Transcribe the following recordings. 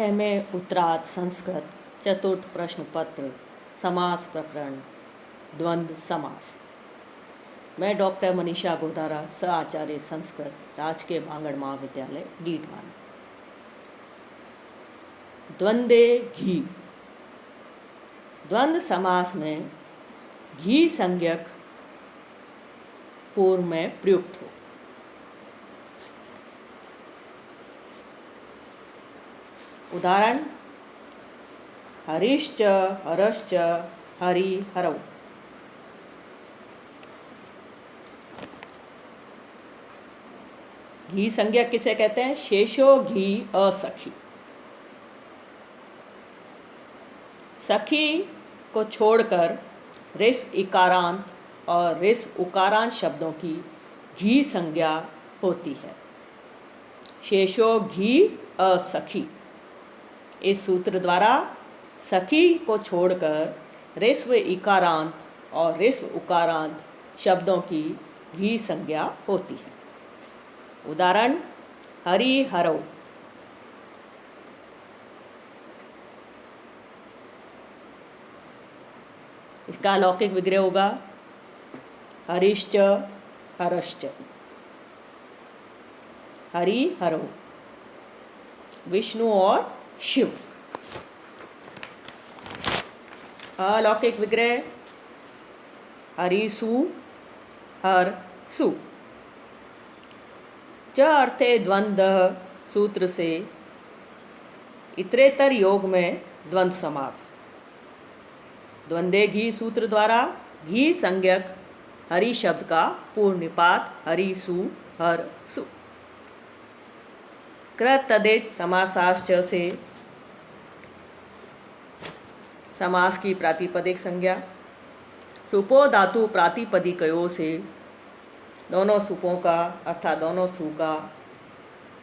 में उत्तरार्ध संस्कृत चतुर्थ प्रश्न पत्र समास प्रकरण द्वंद्व समास। मैं डॉक्टर मनीषा गोदारा, सह आचार्य संस्कृत, राजकीय भांगड़ महाविद्यालय डीडवान। द्वंद्वे घी। द्वंद्व समास में घी संज्ञक पूर्व में प्रयुक्त हो। उदाहरण: हरिश्च हरश्च हरि हरौ। घी संज्ञा किसे कहते हैं? शेषो घी असखी। सखी को छोड़कर रिस इकारांत और रिस उकारांत शब्दों की घी संज्ञा होती है। शेषो घी असखी। इस सूत्र द्वारा सखी को छोड़कर रिस्व इकारांत और रिस उकारांत शब्दों की घी संज्ञा होती है। उदाहरण: हरि हरौ। इसका लौकिक विग्रह होगा हरिश्च हरश्च। हरि हरौ, विष्णु और शिव। अलौकिक विग्रह हरिसु हर सु। च अर्थे द्वंद्व सूत्र से इतरेतर योग में द्वंद्व समास। द्वंद्वे घी सूत्र द्वारा घी संज्ञक हरि शब्द का पूर्व निपात हरिसु हर सु। कृत तदेत समासाश्च से समास की प्रातिपदिक संज्ञा। सुपो धातु प्रातिपदिकयों से दोनों सुपों का अर्थात दोनों सु का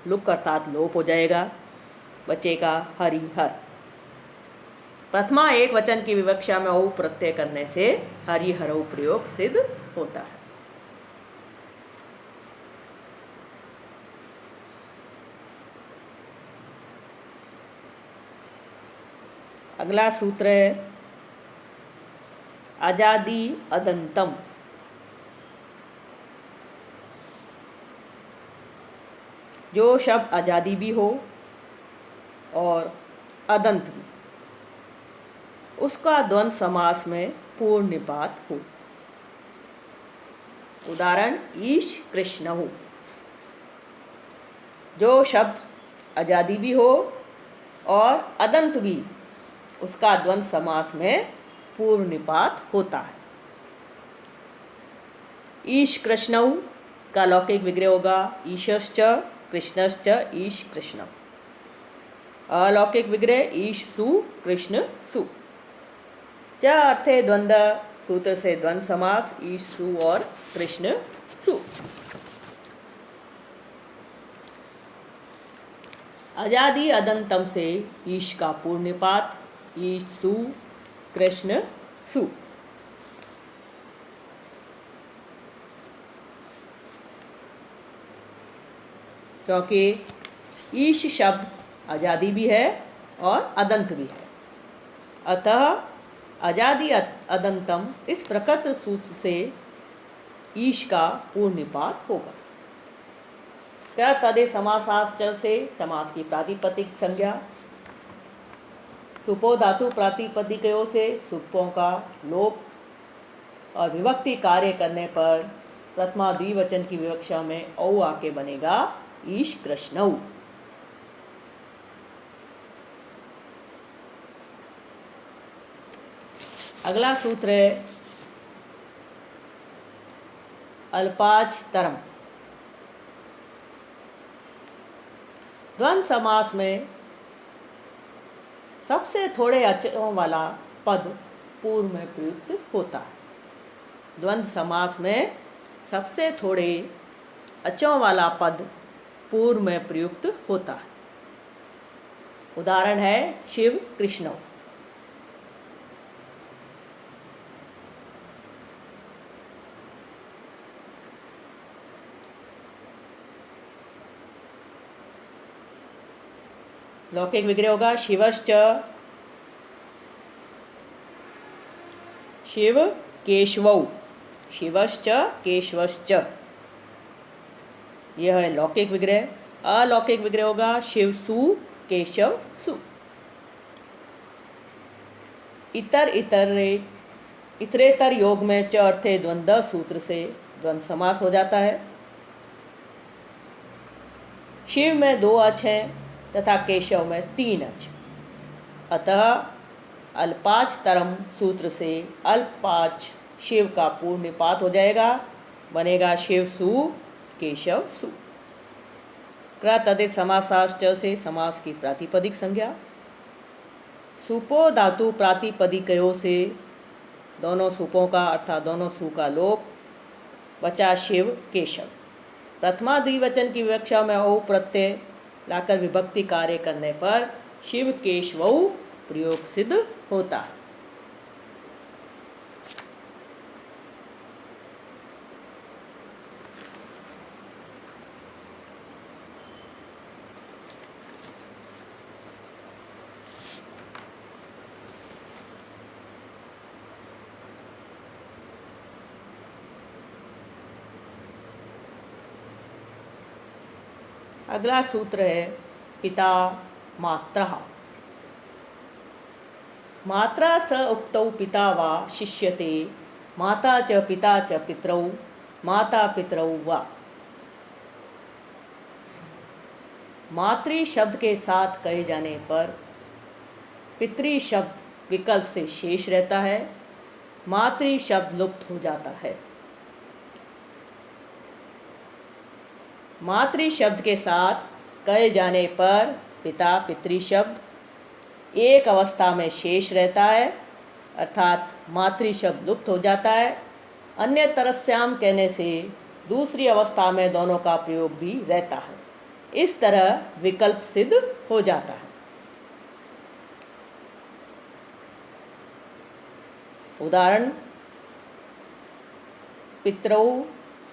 लुक अर्थात लोप हो जाएगा, बचेगा हरि हर। प्रथमा एक वचन की विवक्षा में औ प्रत्यय करने से हरि हरौ प्रयोग सिद्ध होता है। अगला सूत्र है अजादि अदंतम। जो शब्द अजादि भी हो और अदंत भी, उसका द्वंद्व समास में पूर्ण निपात हो। उदाहरण: ईश कृष्णौ। जो शब्द अजादि भी हो और अदंत भी, उसका द्वंद्व समास में पूर्व निपात होता है। ईश कृष्णौ का लौकिक विग्रह होगा ईशश्च कृष्णश्च ईश कृष्ण। अलौकिक विग्रह ईश सु कृष्ण सु। च अर्थे द्वंद्व सूत्र से द्वंद्व समास ईश सु और कृष्ण सु। अजादि अदंतम से ईश का पूर्व निपात ईश सु कृष्ण सु। क्योंकि ईश शब्द अजादि भी है और अदंत भी है, अतः अजादि अदंतम इस प्रकृत सूत्र से ईश का पूर्व निपात होगा। क्या तदे समासाश्च से समास की प्रातिपदिक संज्ञा। सुपो धातु प्रातिपदिकयों से सुपों का लोप और विभक्ति कार्य करने पर प्रथमा द्विवचन की विवक्षा में औ आके बनेगा ईश कृष्णौ। अगला सूत्र है अल्पाज तरम। द्वंद्व समास में सबसे थोड़े अक्षरों वाला पद पूर्व में प्रयुक्त होता है। द्वंद्व समास में सबसे थोड़े अक्षरों वाला पद पूर्व में प्रयुक्त होता है। उदाहरण है शिव कृष्णौ। लौकिक विग्रह होगा शिवश्च, शिव केशवौ, शिवश्च केशवश्च, यह है लौकिक विग्रह। अलौकिक विग्रह होगा शिव सु केशव सु। इतर इतरे इतरेतर योग में च अर्थे द्वंद्व सूत्र से द्वंद्व समास हो जाता है। शिव में 2 अच हैं तथा केशव में 3 अच, अतः अल्पाच तरम सूत्र से अल्पाच शिव का पूर्ण निपात हो जाएगा, बनेगा शिव सु केशव सु। क्र तदे समासाश्च से समास की प्रातिपदिक संज्ञा। सुपो धातु प्रातिपदिकयों से दोनों सुपों का अर्थात दोनों सु का लोप, बचा शिव केशव। प्रथमा द्विवचन की विवक्षा में औ प्रत्यय लाकर विभक्ति कार्य करने पर शिव केशवौ प्रयोग सिद्ध होता है। अगला सूत्र है पिता मात्रः। मात्रा स उक्तौ पिता वा शिष्यते, माता च पिता च पितरौ, माता पितरौ वा। मातृ शब्द के साथ कहे जाने पर पितृ शब्द विकल्प से शेष रहता है, मातृ शब्द लुप्त हो जाता है। मातृ शब्द के साथ कहे जाने पर पिता पितृ शब्द एक अवस्था में शेष रहता है, अर्थात मातृ शब्द लुप्त हो जाता है। अन्य तरस्याम कहने से दूसरी अवस्था में दोनों का प्रयोग भी रहता है, इस तरह विकल्प सिद्ध हो जाता है। उदाहरण, पितरौ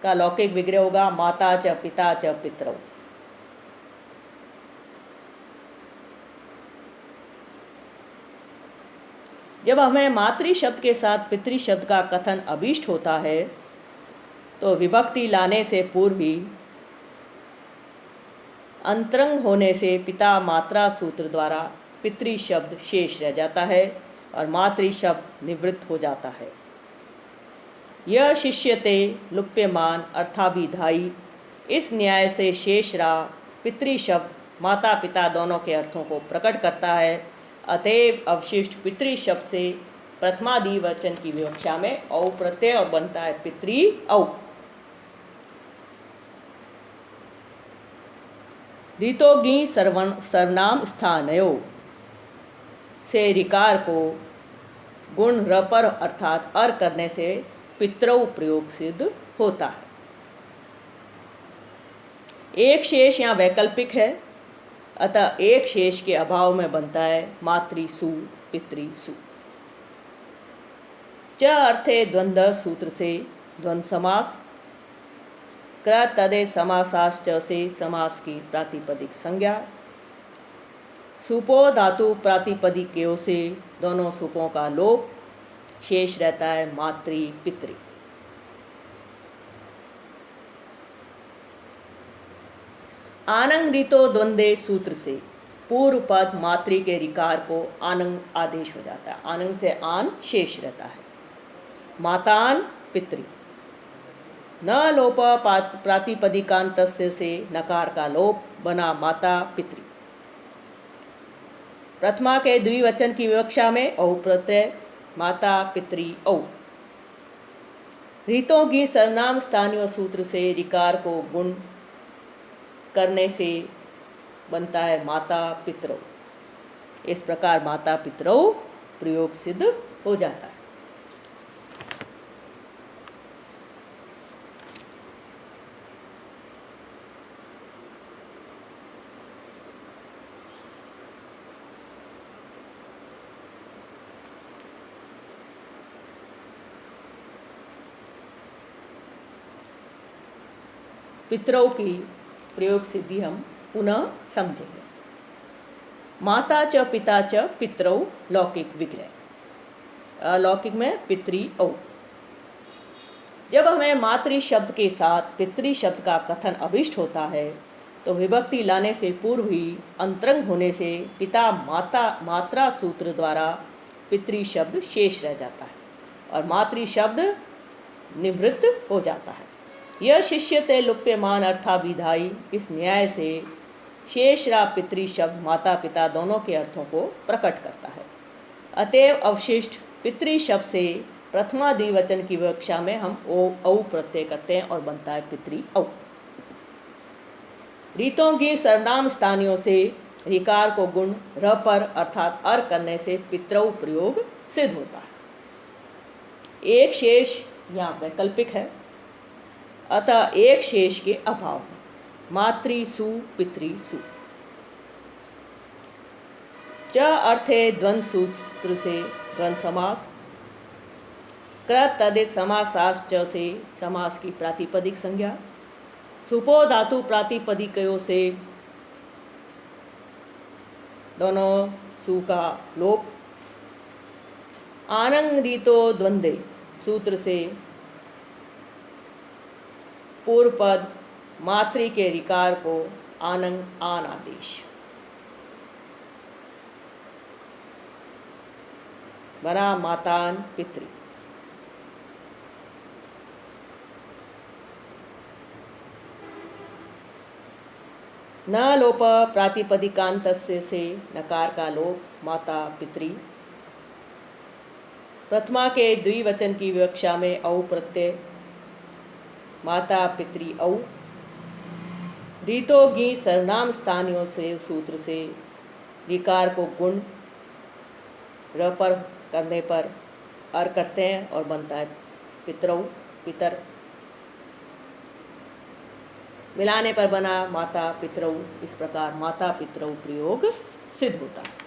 का लौकिक विग्रह होगा माता च पिता च पितरौ। जब हमें मातृ शब्द के साथ पितृ शब्द का कथन अभीष्ट होता है तो विभक्ति लाने से पूर्व ही अंतरंग होने से पिता मात्रा सूत्र द्वारा पितृ शब्द शेष रह जाता है और मातृ शब्द निवृत्त हो जाता है। यह शिष्यते लुप्यमान अर्थाभिधायी इस न्याय से शेष रहा पितृ शब्द माता पिता दोनों के अर्थों को प्रकट करता है। अतएव अवशिष्ट पितृ शब्द से प्रथमा द्विवचन की विवक्षा में औ प्रत्यय और बनता है पितृ औ। ऋतोगी सर्वनाम स्थानयो से ऋकार को गुण र पर अर्थात अर करने से पितरौ प्रयोग सिद्ध होता है। एक शेष यहाँ वैकल्पिक है, अतः एक शेष के अभाव में बनता है मातृ सु पितृ सु। च अर्थे द्वंद्व सूत्र से द्वंद्व समास। क्र तदे समासाश्च से समास की प्रातिपदिक संज्ञा। सुपो धातु प्रातिपदिकयों से दोनों सुपों का लोप, शेष रहता है मातृ पितृ। आनंग ऋतो द्वंद्वे सूत्र से पूर्व पद मातृ के ऋकार को आनंग आदेश हो जाता है, आनंग से आन शेष रहता है। मातान पितृ। न लोप प्रातिपदिकांतस्य से नकार का लोप बना माता पितृ। प्रथमा के द्विवचन की विवक्षा में औ प्रत्यय माता पितृ औ। ऋतों की सर्वनाम स्थानीय सूत्र से ऋकार को गुण करने से बनता है माता पितरौ। इस प्रकार माता पितरौ प्रयोग सिद्ध हो जाता है। पितरौ की प्रयोग सिद्धि हम पुनः समझेंगे। माता च पिता च पितरौ लौकिक विग्रह। अलौकिक में पितरी औ। जब हमें मातृ शब्द के साथ पितृ शब्द का कथन अभिष्ट होता है तो विभक्ति लाने से पूर्व ही अंतरंग होने से पिता माता मात्रा सूत्र द्वारा पितृ शब्द शेष रह जाता है और मातृ शब्द निवृत्त हो जाता है। यह शिष्यते लुप्यमान अर्थाभिधायी इस न्याय से शेषरा पितृ शब्द माता पिता दोनों के अर्थों को प्रकट करता है। अतएव अवशिष्ट पितृ शब्द से प्रथमा द्विवचन की विवक्षा में हम औ प्रत्यय करते हैं और बनता है पितृ औ। रीतों की सर्वनाम स्थानियों से ऋकार को गुण र पर अर्थात अर करने से पितरौ प्रयोग सिद्ध होता है। एक शेष यहाँ वैकल्पिक है, अतः एक शेष के अभाव में मातृ सु पितृ सु। च अर्थे द्वंद्व सूत्र से द्वंद्व समास। कृत तदित समासाश्च से समास की प्रातिपदिक संज्ञा। सुपो धातु प्रातिपदिकयों से दोनों सु का लोप। आनंग रीतो द्वंद्वे सूत्र से पूर्व पद मातृ के ऋकार को आनंग आन आदेश बना मातान पितृ। न लोप प्रातिपदिकांतस्य से नकार का लोप माता पितृ। प्रथमा के द्विवचन की विवक्षा में औ प्रत्यय माता पितृ औ। रीतो गी सर्वनाम स्थानियों से सूत्र से ऋकार को गुण र पर करने पर अर करते हैं और बनता है पितरौ पितर। मिलाने पर बना माता पितरौ। इस प्रकार माता पितरौ प्रयोग सिद्ध होता है।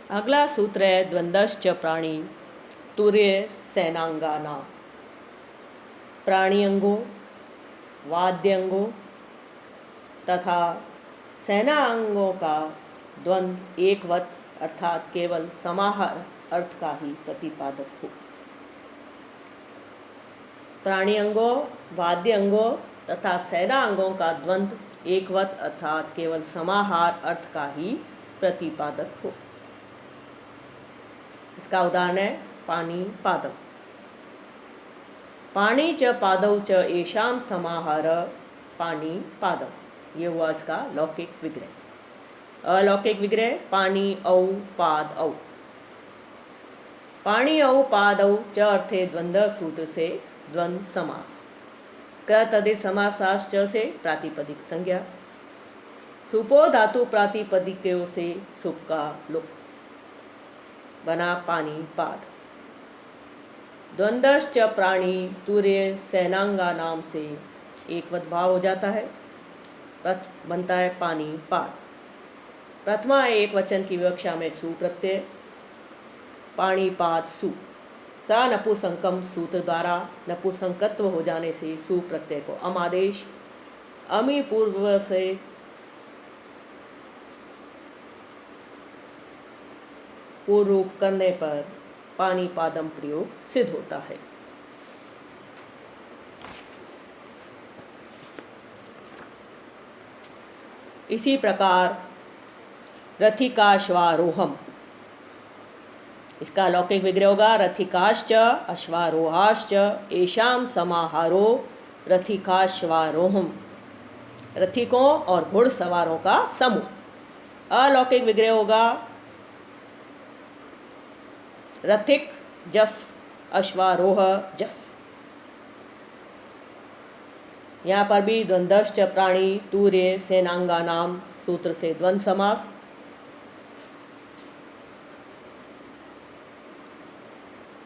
अगला सूत्र है द्वंद्वश्च प्राणी तुर्य सेनांगाना। प्राणी अंगों वाद्य अंगों तथा सेना अंगों का द्वंद्व एकवत अर्थात केवल समाहार अर्थ का ही प्रतिपादक हो। प्राणी अंगों वाद्य अंगों तथा सेना अंगों का द्वंद्व एकवत अर्थात केवल समाहार अर्थ का ही प्रतिपादक हो। इसका उदाहरण है पानी पादौ। पानी च पादौ च येषां समाहार पानी पादौ। ये हुआ इसका लौकिक विग्रह। अलौकिक विग्रह पानी औ पाद औ। पानी औ पाद औ च अर्थे द्वंद्व सूत्र से द्वंद्व समास। क तदित समासाश्च से प्रातिपदिक संज्ञा। सुपो धातु प्रातिपदिकों से सुप का लुक बना पानी पाद। द्वंद्वश्च प्राणी तुर्य सेनांगा नाम से एकवत भाव हो जाता है, बनता है पानी पाद। प्रथमा एक वचन की विवक्षा में सु प्रत्यय पाणी पाद सु। स नपुसंकम सूत्र द्वारा नपुसंकत्व हो जाने से सु प्रत्यय को अमादेश अमी पूर्व से पूर्व रूप करने पर पानी पादम प्रयोग सिद्ध होता है। इसी प्रकार रथिकाश्वारोहम, इसका लौकिक विग्रह होगा रथिकाश्च अश्वारोहाश्च येषां समाहारो रथिकाश्वारोहम। रथिकों और घुड़सवारों का समूह। अलौकिक विग्रह होगा रथिक जस अश्वारोह जस। यहाँ पर भी द्वंद्वश्च प्राणी तूर्य सेनांगा नाम सूत्र से द्वंद्व समास।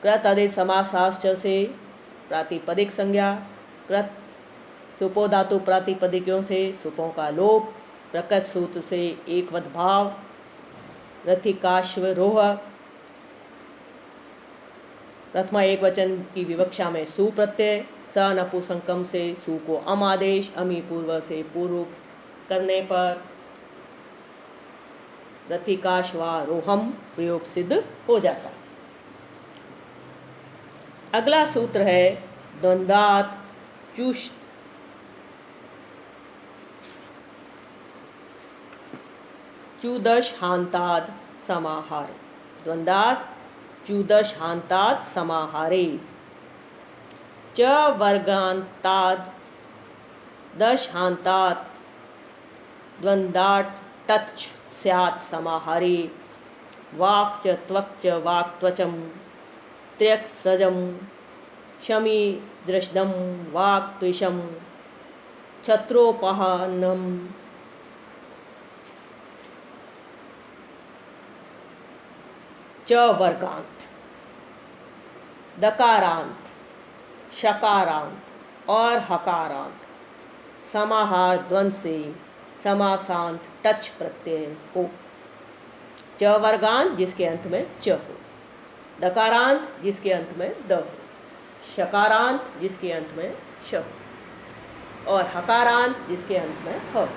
कृत आदेश समासाश्च से प्रातिपदिक संज्ञा। कृत सुपो धातु प्रातिपदिकों से सुपों का लोप। प्रकट सूत्र से एकवत भाव। रथिकाश्वरोह प्रथमा एक वचन की विवक्षा में सु प्रत्यय। स नपुंसकम से सु को अम आदेश अमी पूर्व से पूर्व करने पर रथिकाश्वारोहम प्रयोग सिद्ध हो जाता है। अगला सूत्र है द्वंद्वात् चुदशान्ताद् समाहारे। द्वंद्वात् चुदशान्ताद् समाहारे। च वर्गान्ताद् दशान्तात् द्वंद्वात् टच स्यात् समाहारे। वाक् च त्वक् च वाक् त्वचम् त्र्यक् स्रजम् शमी दृष्टम् वाक् त्विषम् छत्रोपहनम् च वर्गांत दकारांत शकारांत और हकारांत समाहार द्वंद्व से समासांत टच प्रत्यय हो। च वर्गांत जिसके अंत में च हो, दकारांत जिसके अंत में द हो, शकारांत जिसके अंत में श हो और हकारांत जिसके अंत में ह।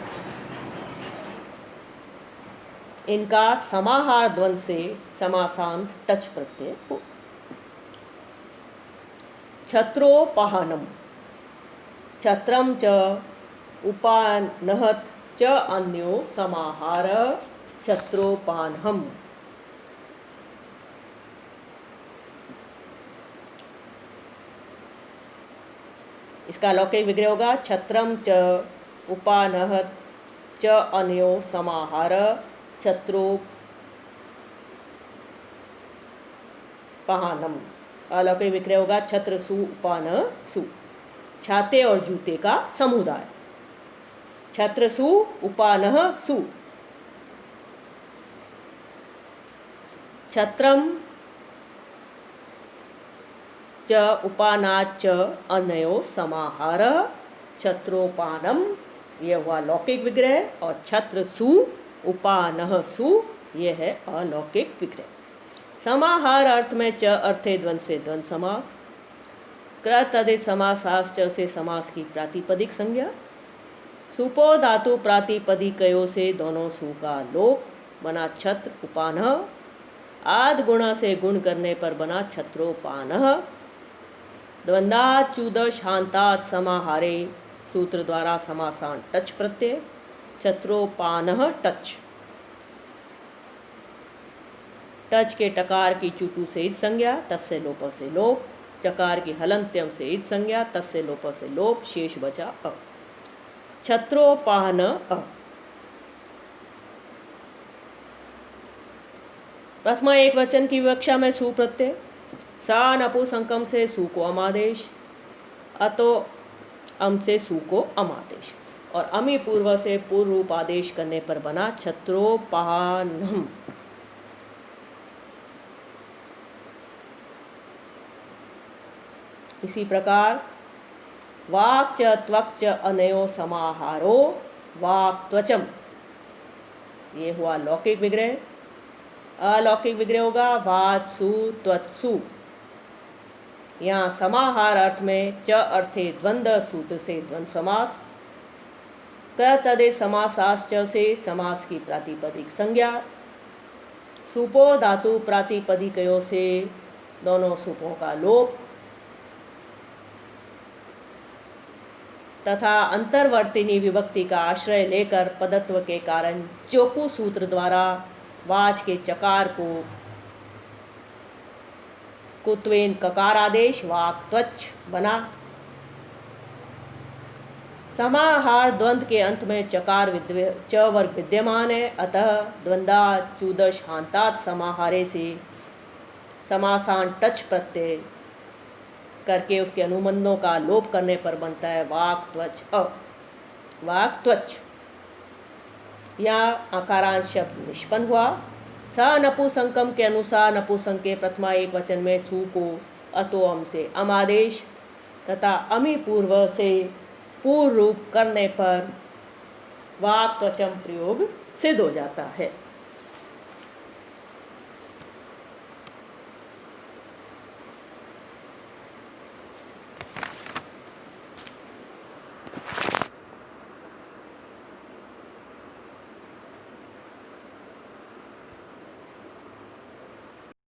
इनका समाहार द्वंद्व से समासांत टच प्रत्यय हो। छत्रोपहनम छत्रम च उपानहत च अन्यो समाहार छत्रोपानहम। इसका लौकिक विग्रह होगा छत्रम च उपानहत च अन्यो समाहार छत्रोपहनम। अलौकिक विग्रह होगा छत्र सु उपान सु, छाते और जूते का समुदाय। छत्र सु उपानह सु। छत्रम च उपानाच अन्यो समाहार छत्रोपानम, यह हुआ लौकिक विग्रह। और छत्र सु उपानह सु, यह है अलौकिक विग्रह। समाहार अर्थ में च अर्थे द्वंद्व से द्वंद्व समास। कृत आदेश समासाश्च से समास की प्रातिपदिक संज्ञा। सुपो धातु प्रातिपदिकयों से दोनों सु का लोप बना छत्र उपानह। आद गुणा से गुण करने पर बना छत्रोपानह। द्वंद्वात् चुदशान्तात् समाहारे सूत्र द्वारा समासांत टच प्रत्यय। छत्रोपानह टच। टच के टकार की चुटू से इत संज्ञा तस्य लोप से लोप। चकार की हलंत्यम से इत संज्ञा तस्य लोप से लोप। शेष बचा अ। छत्रोपान अ। प्रथमा एक वचन की विवक्षा में सु प्रत्यय। सा नपुंसकम से सु को अमादेश। अतो अम से सु को अमादेश और अमी पूर्व से पूर्व रूप आदेश करने पर बना छत्रोपानहम। इसी प्रकार वाक् च त्वक् च अनयो समाहारो वाक् त्वचम, ये हुआ लौकिक विग्रह। अलौकिक विग्रह होगा वात्सु त्वत्सु। यहाँ समाहार अर्थ में च अर्थे द्वंद्व सूत्र से द्वंद्व समास। कृत आदेश समासाश्च से समास की प्रातिपदिक संज्ञा। सुपो धातु प्रातिपदिकयों से दोनों सुपों का लोप तथा अंतर्वर्तिनी विभक्ति का आश्रय लेकर पदत्व के कारण चोकू सूत्र द्वारा वाच के चकार को कुत्वेन ककार आदेश वाक् त्वच बना। समाहार द्वंद्व के अंत में चकार च वर्ग विद्यमान है, अतः द्वंद्वा चूदश हांतात समाहारे से समासान टच प्रत्यय करके उसके अनुबंधों का लोप करने पर बनता है वाक त्वच अ। वाक त्वच या आकारांश शब्द निष्पन्न हुआ। स नपुसंकम के अनुसार नपुसंक के प्रथमा एक वचन में सु को अतो अम से अमादेश तथा अमी पूर्व से पूर्व रूप करने पर वाक त्वचम प्रयोग सिद्ध हो जाता है।